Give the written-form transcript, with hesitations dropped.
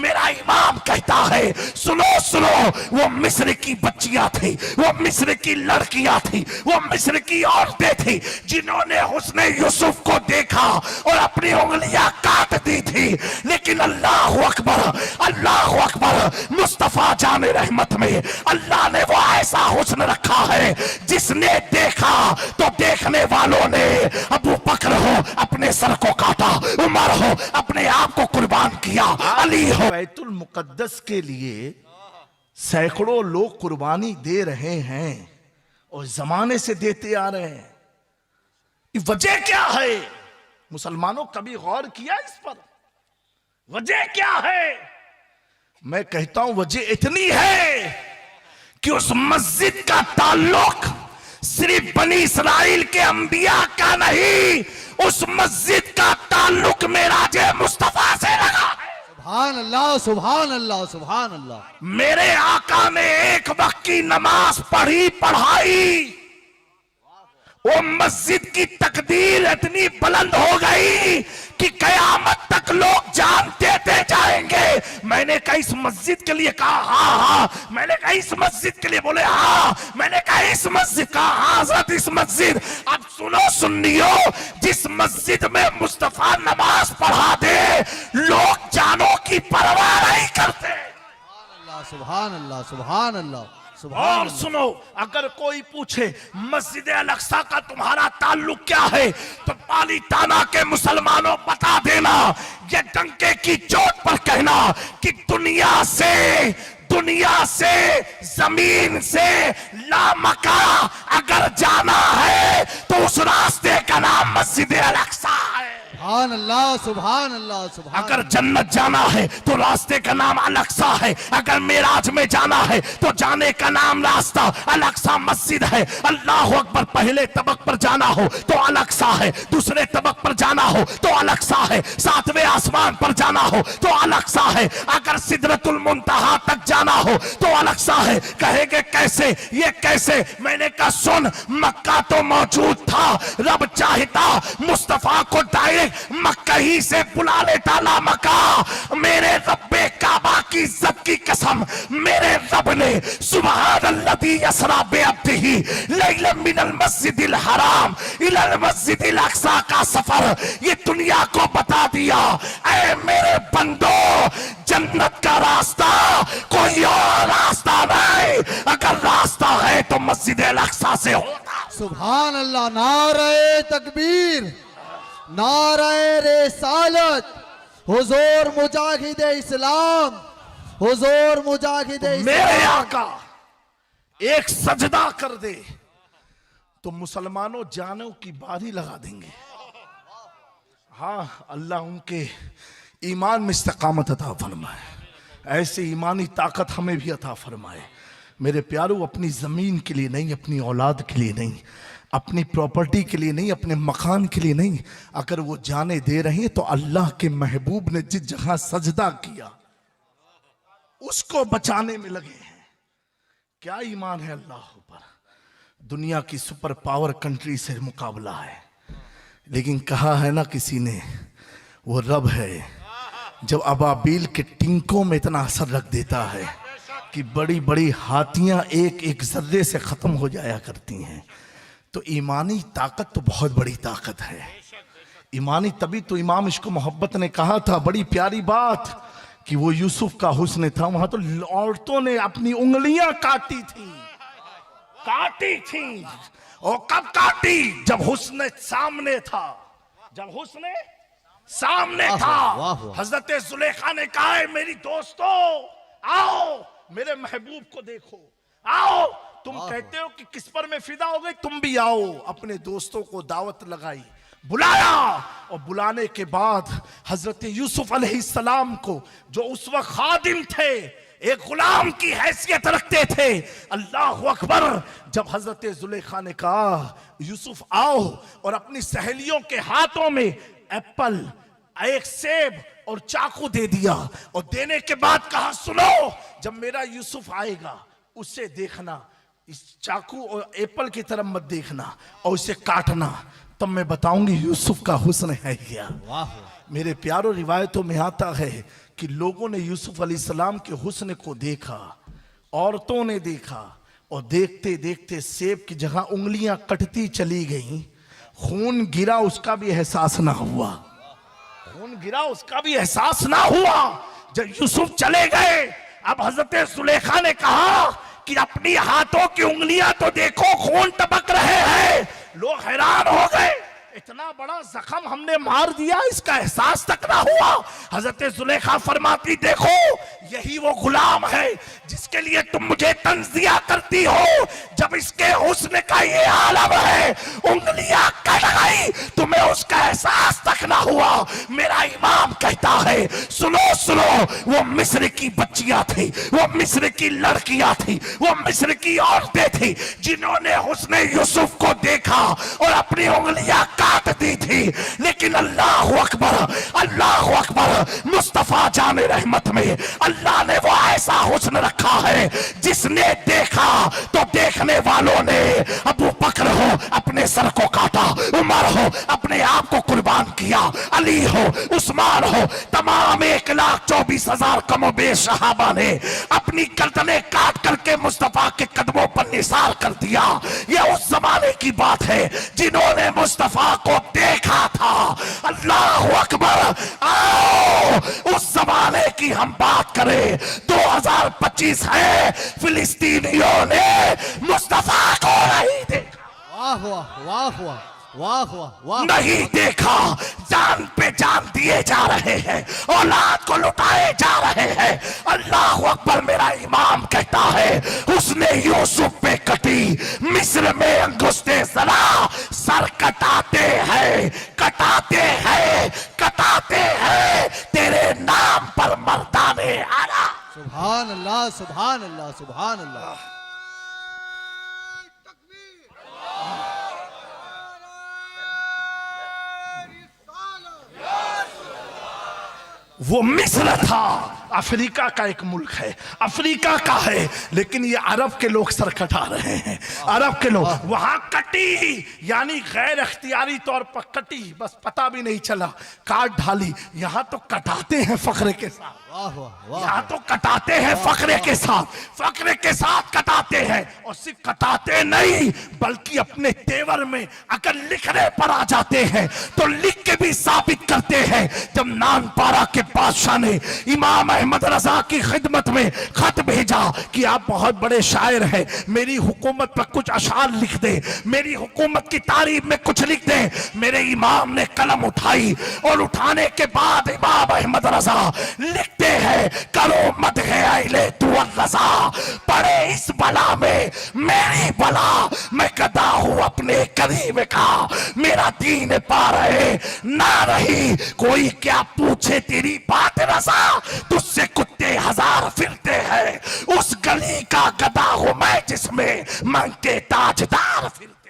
मेरा इमाम कहता है सुनो सुनो, वो मिस्र की बच्चियां थी, वो मिस्र की लड़कियां थी, वो मिस्र की औरतें थी जिन्होंने हुस्ने यूसुफ को देखा और अपनी उंगलियां काट दी थी, लेकिन अल्लाह अकबर, अल्लाह अकबर, मुस्तफा जाने रहमत में अल्लाह ने वो ऐसा हुस्न रखा है जिसने देखा तो देखने वालों ने अबू बकर हो अपने सर को काटा, उमर हो अपने आप को कुर्बान किया, अली हो। बैतुल मुकद्दस के लिए सैकड़ों लोग कुर्बानी दे रहे हैं और जमाने से देते आ रहे हैं। ये वजह क्या है? मुसलमानों कभी गौर किया इस पर? वजह क्या है? मैं कहता हूं वजह इतनी है कि उस मस्जिद का ताल्लुक सिर्फ बनी इस्राइल के अंबिया का नहीं, उस मस्जिद का ताल्लुक मेराजे मुस्तफा से लगा है। सुभान अल्लाह, सुभान अल्लाह, सुभान अल्लाह। मेरे आका ने एक वक्त की नमाज पढ़ी पढ़ाई, वो मस्जिद की तकदीर इतनी बुलंद हो गई कि कयामत तक लोग जान देते जाएंगे। मैंने कहा इस मस्जिद के लिए, कहा हाँ हाँ, मैंने कहा इस मस्जिद के लिए, बोले हाँ, मैंने कहा इस मस्जिद, कहा हाँ हज़रत इस मस्जिद। अब सुनो सुन्नियो, जिस मस्जिद में मुस्तफा नमाज पढ़ा दे लोग जानों की परवाह नहीं करते। सुभान अल्लाह, सुभान अल्लाह, सुभान और अल्लाह। सुनो, अगर कोई पूछे मस्जिद अल-अक्सा का तुम्हारा ताल्लुक क्या है, तो पालीताना के मुसलमानों बता देना, ये डंके की चोट पर कहना कि दुनिया से जमीन से लामका अगर जाना है तो उस रास्ते का नाम मस्जिद अल-अक्सा है। सुभान अल्लाह, सुभान अल्लाह, सुभान। अगर जन्नत जाना है तो रास्ते का नाम अल-अक्सा है, अगर मेराज में जाना है तो जाने का नाम रास्ता अल-अक्सा मस्जिद है। अल्लाह अकबर, पहले तबक पर जाना हो तो अल-अक्सा है, दूसरे तबक पर जाना हो तो अल-अक्सा है, सातवें आसमान पर जाना हो तो अल-अक्सा है, अगर सिदरतुल मुंतहा तक जाना हो तो अल-अक्सा है। कहेंगे कैसे, ये कैसे? मैंने कहा सुन, मक्का तो मौजूद था, रब चाहता मुस्तफा को डायरेक्ट मक्का ही से बुला लेता ला मक्का। मेरे रब्बे काबा की इज्जत की कसम, मेरे रब ने सुब्हानल्लज़ी यसरा बिअब्दिही लैलन मिनल मस्जिदिल हराम इलल मस्जिदिल अक्सा का सफर ये दुनिया को बता दिया। ऐ मेरे बंदो, जन्नत का रास्ता कोई और रास्ता नहीं, अगर रास्ता है तो मस्जिद अल-अक्सा से होता। सुभान अल्लाह। नारे तकबीर, नारे रिसालत, हुजूर मुजाहिद इस्लाम, हुजूर मुजाहिद मेरे इस्लाम। आका एक सजदा कर दे तो मुसलमानों जानों की बारी लगा देंगे। हाँ, अल्लाह उनके ईमान में इस्तिकामत अता फरमाए, ऐसी ईमानी ताकत हमें भी अता फरमाए। मेरे प्यारों, अपनी ज़मीन के लिए नहीं, अपनी औलाद के लिए नहीं, अपनी प्रॉपर्टी के लिए नहीं, अपने मकान के लिए नहीं, अगर वो जाने दे रहे हैं तो अल्लाह के महबूब ने जिस जगह सजदा किया उसको बचाने में लगे हैं। क्या ईमान है अल्लाह पर? दुनिया की सुपर पावर कंट्री से मुकाबला है, लेकिन कहा है ना किसी ने, वो रब है जब अबाबील के टिंकों में इतना असर रख देता है कि बड़ी बड़ी हाथियां एक एक जर्रे से खत्म हो जाया करती हैं। तो ईमानी ताकत तो बहुत बड़ी ताकत है। ईमानी, तभी तो इमाम इश्क मोहब्बत ने कहा था बड़ी प्यारी बात कि वो यूसुफ का हुस्न था, वहां तो औरतों ने अपनी उंगलियां काटी थी, काटी थी। और कब काटी? जब हुस्न सामने था, जब हुस्न सामने था। हजरत जुलेखा ने कहा है मेरी दोस्तों आओ मेरे महबूब को देखो, आओ। तुम कहते हो कि किस पर मैं फिदा हो गई, तुम भी आओ। अपने दोस्तों को दावत लगाई, बुलाया, और बुलाने के बाद हजरत यूसुफ अलैहिस्सलाम को, जो उस वक्त खादिम थे, एक गुलाम की हैसियत रखते थे, अल्लाह अकबर, जब हजरत जुलेखा ने कहा यूसुफ आओ, और अपनी सहेलियों के हाथों में एप्पल, एक सेब और चाकू दे दिया, और देने के बाद कहा सुनो, जब मेरा यूसुफ आएगा उससे देखना, इस चाकू और एप्पल की तरफ मत देखना और उसे काटना, तब मैं बताऊंगी यूसुफ का हुस्न है क्या। वाह। मेरे प्यारों, रिवायतों में आता है कि लोगों ने यूसुफ अलैहिस्सलाम के हुस्न को देखा, औरतों ने देखा, और देखते देखते सेब की जगह उंगलियां कटती चली गईं। खून गिरा, उसका भी एहसास ना हुआ। खून गिरा, उसका भी एहसास ना हुआ। जब यूसुफ चले गए, अब हजरत सुलेखा ने कहा कि अपनी हाथों की उंगलियां तो देखो, खून टपक रहे हैं। लोग हैरान हो गए, इतना बड़ा जख्म हमने मार दिया, इसका एहसास तक ना हुआ। हजरत जुलेखा फरमाती, देखो यही वो गुलाम है जिसके लिए तुम मुझे तंज दिया करती हो। जब इसके हुस्न का ये आलम है, उंगलियां कट गई, तुम्हें उसका एहसास तक ना हुआ। मेरा इमाम कहता है, सुनो सुनो, वो मिस्र की बच्चियां थी, वो मिस्र की लड़कियां थी, वो मिस्र की औरतें थी, जिन्होंने हुस्न यूसुफ को देखा और अपनी उंगलियां काट दी थी। लेकिन अल्लाह अकबर, अल्लाह अकबर, मुस्तफा जाने रहमत में अल्लाह ने वो ऐसा हुस्न रखा है, जिसने देखा तो देखने वालों ने, अबू बकर हो अपने सर को काटा, उमर हो अपने आप को कुर्बान किया, अली हो, उस्मान हो, तमाम 1,24,000 कमो बेश सहाबा ने अपनी गर्दनें काट करके मुस्तफा के कदमों पर निसार कर दिया। यह उस जमाने की बात है जिन्होंने मुस्तफा को देखा था। अल्लाह अकबर। आओ उस जमाने की हम बात करें। 2025 है, फिलिस्तीनियों ने मुस्तफा को नहीं देखा। वाह वाह वाह वाह वाह वाह वाह, नहीं देखा। जान पे जान दिए जा रहे हैं, औलाद को लुटाए जा रहे हैं। अल्लाह अकबर। मेरा इमाम कहता है, उसने यूसुफ पे कटी, मिस्र में अंगुस्ते सला, सर कटाते हैं, कटाते हैं, कटाते हैं, तेरे नाम पर मर्दाने आला। सुभान अल्लाह सुभान अल्लाह सुभान अल्लाह। वो मिस्र था, अफ्रीका का एक मुल्क है, अफ्रीका का है, लेकिन ये अरब के लोग सर कटा रहे हैं। अरब के लोग वहां कटी, यानी गैर अख्तियारी तौर पर कटी, बस पता भी नहीं चला, काट ढाली। यहां तो कटाते हैं फखरे के साथ, वाह वाह वाह, यहां तो कटाते हैं फखरे के साथ, फखरे के साथ कटाते हैं। और सिर्फ कटाते नहीं, बल्कि अपने तेवर में अगर लिखने पर आ जाते हैं तो लिख के भी साबित करते हैं। जब नानपारा के बादशाह ने इमाम अहमद रजा की खिदमत में खत भेजा कि आप बहुत बड़े शायर हैं, मेरी हुकूमत पर कुछ अशार लिख दे, मेरी हुकूमत की तारीफ में कुछ लिख दे, मेरे इमाम ने कलम उठाई, और उठाने के बाद इमाम अहमद रजा लिखते हैं, करो मत है अहले तू रजा, पड़े इस बला में मेरी बला, मैं गदा हूं अपने करीब का, मेरा दीन पा रहे ना रही, कोई क्या पूछे तेरी बात रजा, तुझसे कुत्ते हजार फिरते हैं, उस गली का गदा हूं मैं जिसमें मंग के ताजदार फिरते।